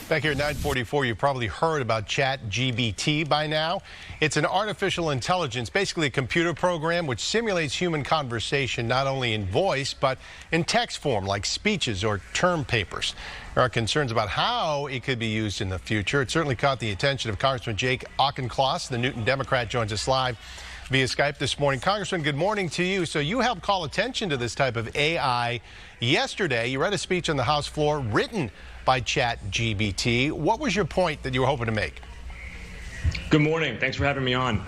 Back here at 9:44, you've probably heard about ChatGPT by now. It's an artificial intelligence, basically a computer program which simulates human conversation not only in voice but in text form like speeches or term papers. There are concerns about how it could be used in the future. It certainly caught the attention of Congressman Jake Auchincloss. The Newton Democrat joins us live via Skype this morning. Congressman, good morning to you. So you helped call attention to this type of AI yesterday. You read a speech on the House floor written by ChatGPT. What was your point that you were hoping to make? Good morning. Thanks for having me on.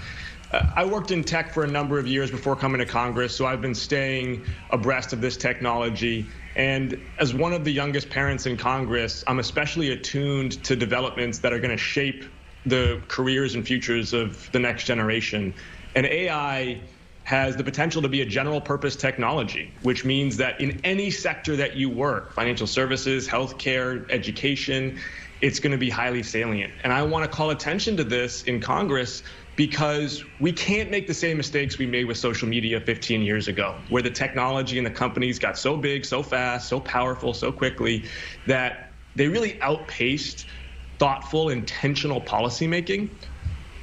I worked in tech for a number of years before coming to Congress, so I've been staying abreast of this technology. And as one of the youngest parents in Congress, I'm especially attuned to developments that are going to shape the careers and futures of the next generation. And AI has the potential to be a general purpose technology, which means that in any sector that you work, financial services, healthcare, education, it's going to be highly salient. And I want to call attention to this in Congress because we can't make the same mistakes we made with social media 15 years ago, where the technology and the companies got so big, so fast, so powerful, so quickly that they really outpaced thoughtful, intentional policymaking.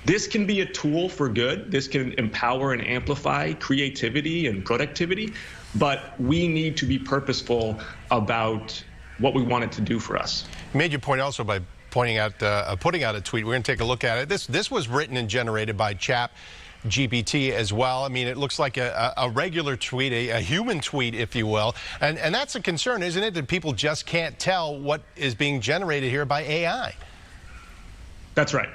This can be a tool for good. This can empower and amplify creativity and productivity, but we need to be purposeful about what we want it to do for us. You made your point also by putting out a tweet. We're going to take a look at it. This was written and generated by ChatGPT as well. I mean, it looks like a regular tweet, a human tweet, if you will. And that's a concern, isn't it, that people just can't tell what is being generated here by AI? That's right.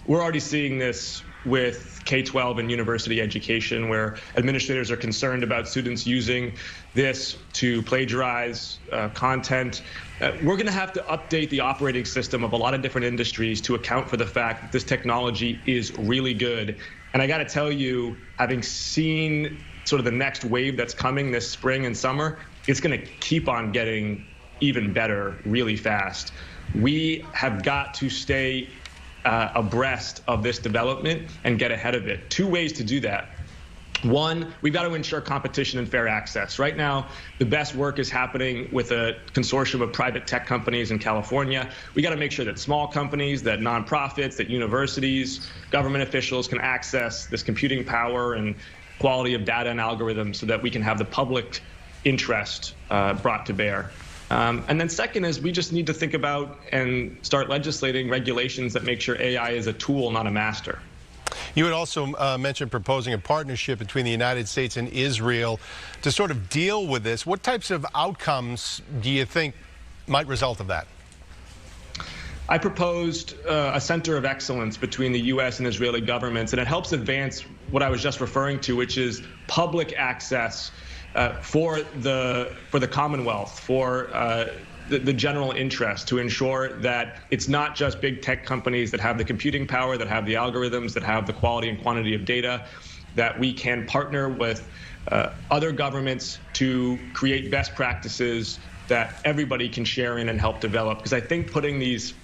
We're already seeing this with K-12 and university education, where administrators are concerned about students using this to plagiarize content. We're going to have to update the operating system of a lot of different industries to account for the fact that this technology is really good. And I got to tell you, having seen sort of the next wave that's coming this spring and summer, it's going to keep on getting even better really fast. We have got to stay abreast of this development and get ahead of it. Two ways to do that. One, we've got to ensure competition and fair access. Right now, the best work is happening with a consortium of private tech companies in California. We got to make sure that small companies, that nonprofits, that universities, government officials can access this computing power and quality of data and algorithms so that we can have the public interest brought to bear. And then second is we just need to think about and start legislating regulations that make sure AI is a tool, not a master. You had also mentioned proposing a partnership between the United States and Israel to sort of deal with this. What types of outcomes do you think might result of that? I proposed a center of excellence between the U.S. and Israeli governments, and it helps advance what I was just referring to, which is public access for the Commonwealth, for the general interest, to ensure that it's not just big tech companies that have the computing power, that have the algorithms, that have the quality and quantity of data, that we can partner with other governments to create best practices that everybody can share in and help develop. Because I think putting these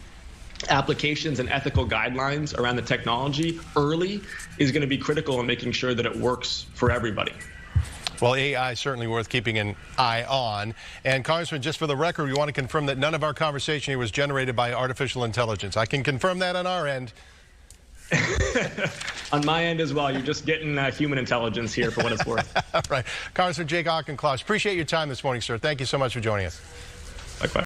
applications and ethical guidelines around the technology early is going to be critical in making sure that it works for everybody. Well, AI is certainly worth keeping an eye on. And Congressman, just for the record, we want to confirm that none of our conversation here was generated by artificial intelligence. I can confirm that on our end. On my end as well. You're just getting human intelligence here for what it's worth. All right. Congressman Jake Auchincloss, appreciate your time this morning, sir. Thank you so much for joining us. Likewise.